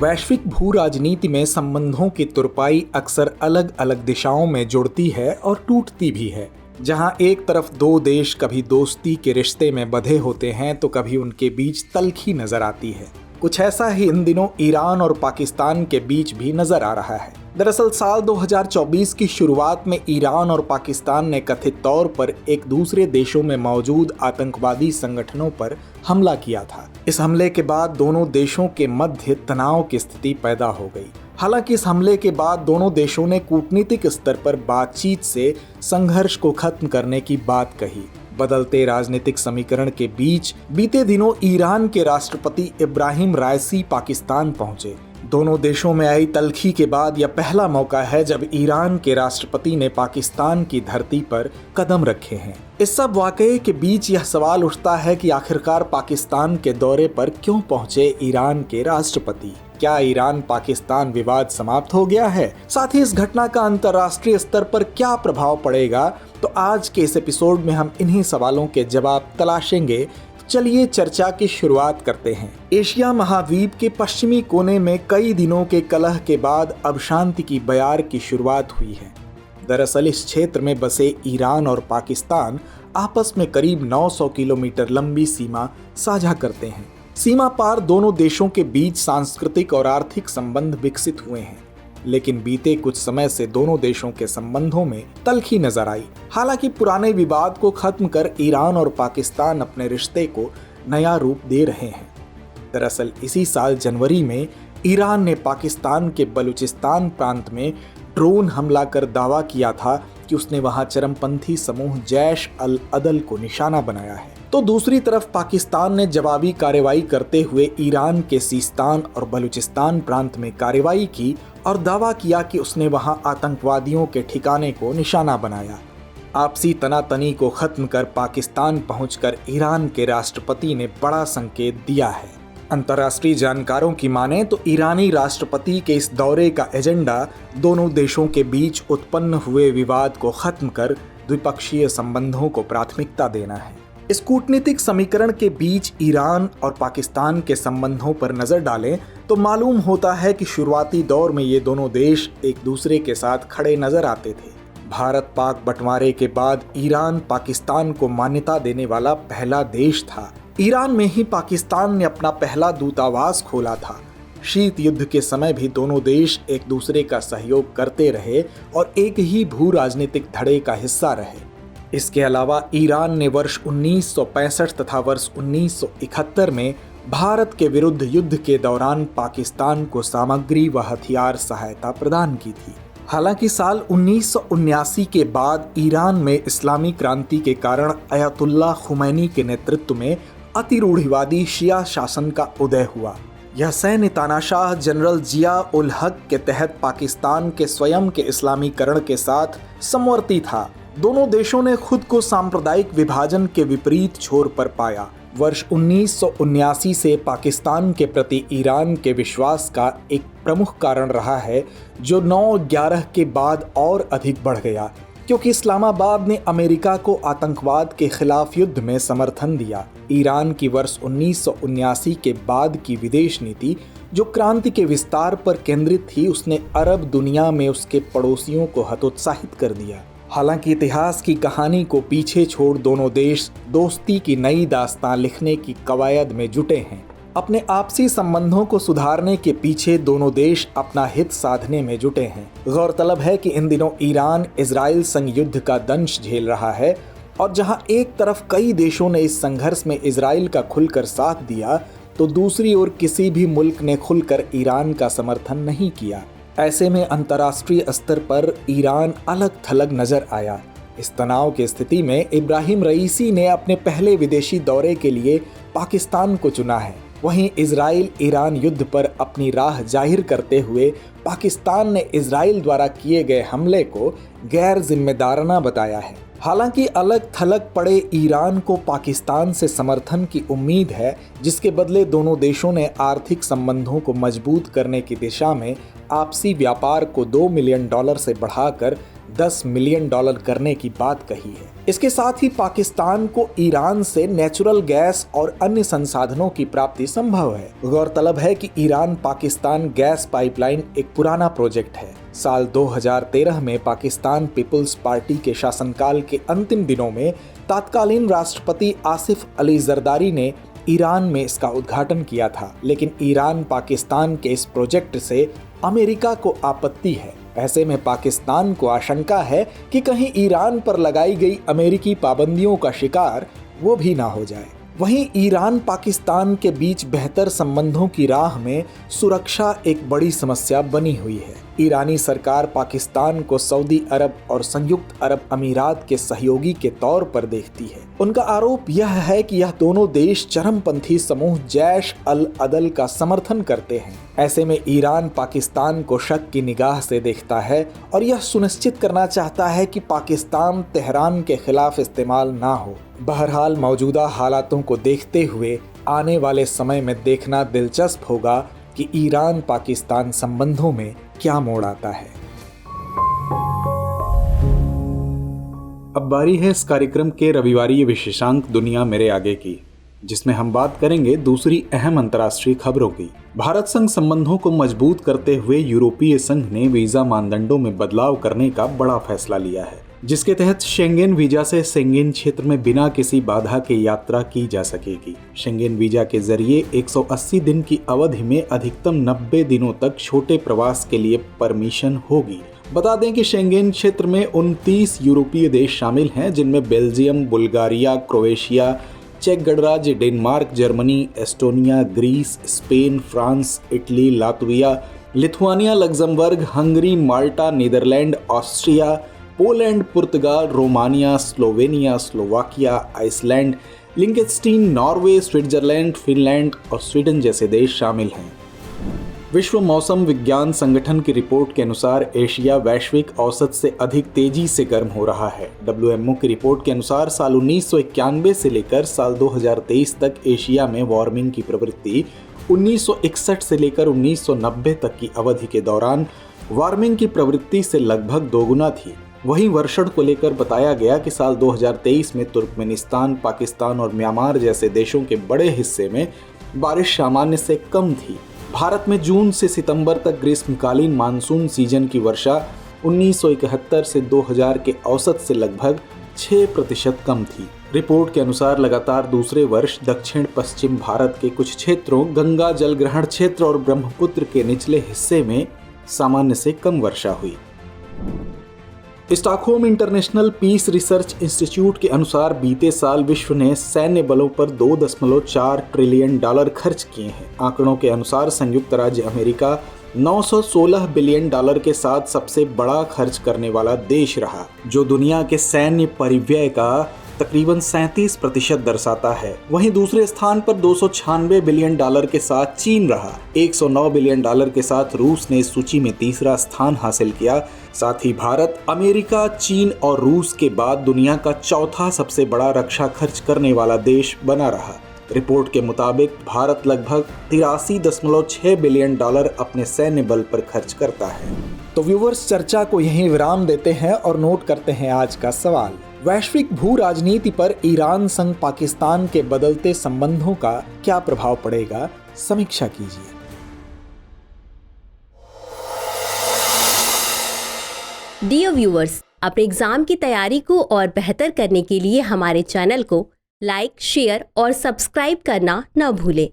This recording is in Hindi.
वैश्विक भू राजनीति में संबंधों की तुरपाई अक्सर अलग अलग दिशाओं में जुड़ती है और टूटती भी है। जहां एक तरफ दो देश कभी दोस्ती के रिश्ते में बंधे होते हैं तो कभी उनके बीच तल्खी नजर आती है। कुछ ऐसा ही इन दिनों ईरान और पाकिस्तान के बीच भी नजर आ रहा है। दरअसल साल 2024 की शुरुआत में ईरान और पाकिस्तान ने कथित तौर पर एक दूसरे देशों में मौजूद आतंकवादी संगठनों पर हमला किया था। इस हमले के बाद दोनों देशों के मध्य तनाव की स्थिति पैदा हो गई। हालांकि इस हमले के बाद दोनों देशों ने कूटनीतिक स्तर पर बातचीत से संघर्ष को खत्म करने की बात कही। बदलते राजनीतिक समीकरण के बीच बीते दिनों ईरान के राष्ट्रपति इब्राहिम राइसी पाकिस्तान पहुंचे। दोनों देशों में आई तल्खी के बाद यह पहला मौका है जब ईरान के राष्ट्रपति ने पाकिस्तान की धरती पर कदम रखे हैं। इस सब वाकये के बीच यह सवाल उठता है कि आखिरकार पाकिस्तान के दौरे पर क्यों पहुंचे ईरान के राष्ट्रपति? क्या ईरान पाकिस्तान विवाद समाप्त हो गया है? साथ ही इस घटना का अंतर्राष्ट्रीय स्तर पर क्या प्रभाव पड़ेगा? तो आज के इस एपिसोड में हम इन्हीं सवालों के जवाब तलाशेंगे। चलिए चर्चा की शुरुआत करते हैं। एशिया महाद्वीप के पश्चिमी कोने में कई दिनों के कलह के बाद अब शांति की बयार की शुरुआत हुई है। दरअसल इस क्षेत्र में बसे ईरान और पाकिस्तान आपस में करीब 900 किलोमीटर लंबी सीमा साझा करते हैं। सीमा पार दोनों देशों के बीच सांस्कृतिक और आर्थिक संबंध विकसित हुए हैं, लेकिन बीते कुछ समय से दोनों देशों के संबंधों में तल्खी नजर आई। हालांकि पुराने विवाद को खत्म कर ईरान और पाकिस्तान अपने रिश्ते को नया रूप दे रहे हैं। दरअसल इसी साल जनवरी में ईरान ने पाकिस्तान के बलूचिस्तान प्रांत में ड्रोन हमला कर दावा किया था कि उसने वहां चरमपंथी समूह जैश अल अदल को निशाना बनाया है। तो दूसरी तरफ पाकिस्तान ने जवाबी कार्रवाई करते हुए ईरान के सीस्तान और बलूचिस्तान प्रांत में कार्रवाई की और दावा किया कि उसने वहां आतंकवादियों के ठिकाने को निशाना बनाया। आपसी तनातनी को खत्म कर पाकिस्तान पहुंचकर ईरान के राष्ट्रपति ने बड़ा संकेत दिया है। अंतर्राष्ट्रीय जानकारों की माने तो ईरानी राष्ट्रपति के इस दौरे का एजेंडा दोनों देशों के बीच उत्पन्न हुए विवाद को खत्म कर द्विपक्षीय संबंधों को प्राथमिकता देना है। इस कूटनीतिक समीकरण के बीच ईरान और पाकिस्तान के संबंधों पर नजर डालें तो मालूम होता है कि शुरुआती दौर में ये दोनों देश एक दूसरे के साथ खड़े नजर आते थे। भारत पाक बंटवारे के बाद ईरान पाकिस्तान को मान्यता देने वाला पहला देश था। ईरान में ही पाकिस्तान ने अपना पहला दूतावास खोला था। शीत युद्ध के समय भी दोनों देश एक दूसरे का सहयोग करते रहे और एक ही भू राजनीतिक धड़े का हिस्सा रहे। इसके अलावा ईरान ने वर्ष 1965 तथा वर्ष 1971 में भारत के विरुद्ध युद्ध के दौरान पाकिस्तान को सामग्री व हथियार सहायता प्रदान की थी। हालांकि साल 1979 के बाद ईरान में इस्लामी क्रांति के कारण अयतुल्लाह खुमैनी के नेतृत्व में अतिरूढ़िवादी शिया शासन का उदय हुआ। यह सैन्य तानाशाह जनरल जिया उल हक के तहत पाकिस्तान के स्वयं के इस्लामीकरण के साथ समवर्ती था। दोनों देशों ने खुद को सांप्रदायिक विभाजन के विपरीत छोर पर पाया। वर्ष 1979 से पाकिस्तान के प्रति ईरान के विश्वास का एक प्रमुख कारण रहा है, जो 9/11 के बाद और अधिक बढ़ गया, क्योंकि इस्लामाबाद ने अमेरिका को आतंकवाद के खिलाफ युद्ध में समर्थन दिया। ईरान की वर्ष 1979 के बाद की विदेश नीति, जो क्रांति के विस्तार पर केंद्रित थी, उसने अरब दुनिया में उसके पड़ोसियों को हतोत्साहित कर दिया। हालांकि इतिहास की कहानी को पीछे छोड़ दोनों देश दोस्ती की नई दास्तां लिखने की कवायद में जुटे हैं। अपने आपसी संबंधों को सुधारने के पीछे दोनों देश अपना हित साधने में जुटे हैं। गौरतलब है कि इन दिनों ईरान इजराइल संग युद्ध का दंश झेल रहा है और जहां एक तरफ कई देशों ने इस संघर्ष में इजराइल का खुलकर साथ दिया, तो दूसरी ओर किसी भी मुल्क ने खुलकर ईरान का समर्थन नहीं किया। ऐसे में अंतर्राष्ट्रीय स्तर पर ईरान अलग थलग नजर आया। इस तनाव की स्थिति में इब्राहिम रईसी ने अपने पहले विदेशी दौरे के लिए पाकिस्तान को चुना है। वहीं इजराइल ईरान युद्ध पर अपनी राह जाहिर करते हुए पाकिस्तान ने इजराइल द्वारा किए गए हमले को गैर जिम्मेदाराना बताया है। हालांकि अलग थलग पड़े ईरान को पाकिस्तान से समर्थन की उम्मीद है, जिसके बदले दोनों देशों ने आर्थिक संबंधों को मजबूत करने की दिशा में आपसी व्यापार को $2 मिलियन से बढ़ाकर $10 मिलियन करने की बात कही है। इसके साथ ही पाकिस्तान को ईरान से नेचुरल गैस और अन्य संसाधनों की प्राप्ति संभव है। गौरतलब है कि ईरान पाकिस्तान गैस पाइपलाइन एक पुराना प्रोजेक्ट है। साल 2013 में पाकिस्तान पीपुल्स पार्टी के शासनकाल के अंतिम दिनों में तत्कालीन राष्ट्रपति आसिफ अली जरदारी ने ईरान में इसका उद्घाटन किया था, लेकिन ईरान पाकिस्तान के इस प्रोजेक्ट से अमेरिका को आपत्ति है। ऐसे में पाकिस्तान को आशंका है कि कहीं ईरान पर लगाई गई अमेरिकी पाबंदियों का शिकार वो भी ना हो जाए। वहीं ईरान पाकिस्तान के बीच बेहतर संबंधों की राह में सुरक्षा एक बड़ी समस्या बनी हुई है। ईरानी सरकार पाकिस्तान को सऊदी अरब और संयुक्त अरब अमीरात के सहयोगी के तौर पर देखती है। उनका आरोप यह है कि यह दोनों देश चरमपंथी समूह जैश अल अदल का समर्थन करते हैं। ऐसे में ईरान पाकिस्तान को शक की निगाह से देखता है और यह सुनिश्चित करना चाहता है कि पाकिस्तान तेहरान के खिलाफ इस्तेमाल ना हो। बहरहाल मौजूदा हालातों को देखते हुए आने वाले समय में देखना दिलचस्प होगा कि ईरान पाकिस्तान संबंधों में क्या मोड़ आता है। अब बारी है इस कार्यक्रम के रविवारी विशेषांक दुनिया मेरे आगे की, जिसमें हम बात करेंगे दूसरी अहम अंतर्राष्ट्रीय खबरों की। भारत संघ संबंधों को मजबूत करते हुए यूरोपीय संघ ने वीजा मानदंडों में बदलाव करने का बड़ा फैसला लिया है, जिसके तहत शेंगेन वीजा से शेंगेन क्षेत्र में बिना किसी बाधा के यात्रा की जा सकेगी। शेंगेन वीजा के जरिए 180 दिन की अवधि में अधिकतम 90 दिनों तक छोटे प्रवास के लिए परमिशन होगी। बता दें कि शेंगेन क्षेत्र में 29 यूरोपीय देश शामिल हैं, जिनमें बेल्जियम, बुल्गारिया, क्रोएशिया, चेक गणराज्य, Denmark, Germany, Estonia, Greece, Spain, France, Italy, Latvia, Lithuania, Luxembourg, Hungary, Malta, Netherland, Austria, Poland, पुर्तगाल, Romania, Slovenia, Slovakia, Iceland, Liechtenstein, Norway, Switzerland, Finland और स्वीडन जैसे देश शामिल हैं। विश्व मौसम विज्ञान संगठन की रिपोर्ट के अनुसार एशिया वैश्विक औसत से अधिक तेजी से गर्म हो रहा है। WMO की रिपोर्ट के अनुसार साल 1991 से लेकर साल 2023 तक एशिया में वार्मिंग की प्रवृत्ति 1961 से लेकर 1990 तक की अवधि के दौरान वार्मिंग की प्रवृत्ति से लगभग दोगुना थी। वहीं वर्षण को लेकर बताया गया कि साल 2023 में तुर्कमेनिस्तान, पाकिस्तान और म्यांमार जैसे देशों के बड़े हिस्से में बारिश सामान्य से कम थी। भारत में जून से सितंबर तक ग्रीष्मकालीन मानसून सीजन की वर्षा 1971 से 2000 के औसत से लगभग 6% कम थी। रिपोर्ट के अनुसार लगातार दूसरे वर्ष दक्षिण पश्चिम भारत के कुछ क्षेत्रों, गंगा जल ग्रहण क्षेत्र और ब्रह्मपुत्र के निचले हिस्से में सामान्य से कम वर्षा हुई। Stockholm International Peace Research Institute के अनुसार बीते साल विश्व ने सैन्य बलों पर $2.4 ट्रिलियन खर्च किए हैं। आंकड़ों के अनुसार संयुक्त राज्य अमेरिका $916 बिलियन के साथ सबसे बड़ा खर्च करने वाला देश रहा, जो दुनिया के सैन्य परिव्यय का तकरीबन 37% दर्शाता है। वहीं दूसरे स्थान पर $296 बिलियन के साथ चीन रहा। $109 बिलियन के साथ रूस ने इस सूची में तीसरा स्थान हासिल किया। साथ ही भारत अमेरिका, चीन और रूस के बाद दुनिया का चौथा सबसे बड़ा रक्षा खर्च करने वाला देश बना रहा। रिपोर्ट के मुताबिक भारत लगभग $83.6 बिलियन अपने सैन्य बल पर खर्च करता है। तो व्यूअर्स, चर्चा को यहीं विराम देते हैं और नोट करते हैं आज का सवाल। वैश्विक भू राजनीति पर ईरान संग पाकिस्तान के बदलते संबंधों का क्या प्रभाव पड़ेगा? समीक्षा कीजिए। डियर व्यूअर्स, अपने एग्जाम की तैयारी को और बेहतर करने के लिए हमारे चैनल को लाइक, शेयर और सब्सक्राइब करना न भूलें।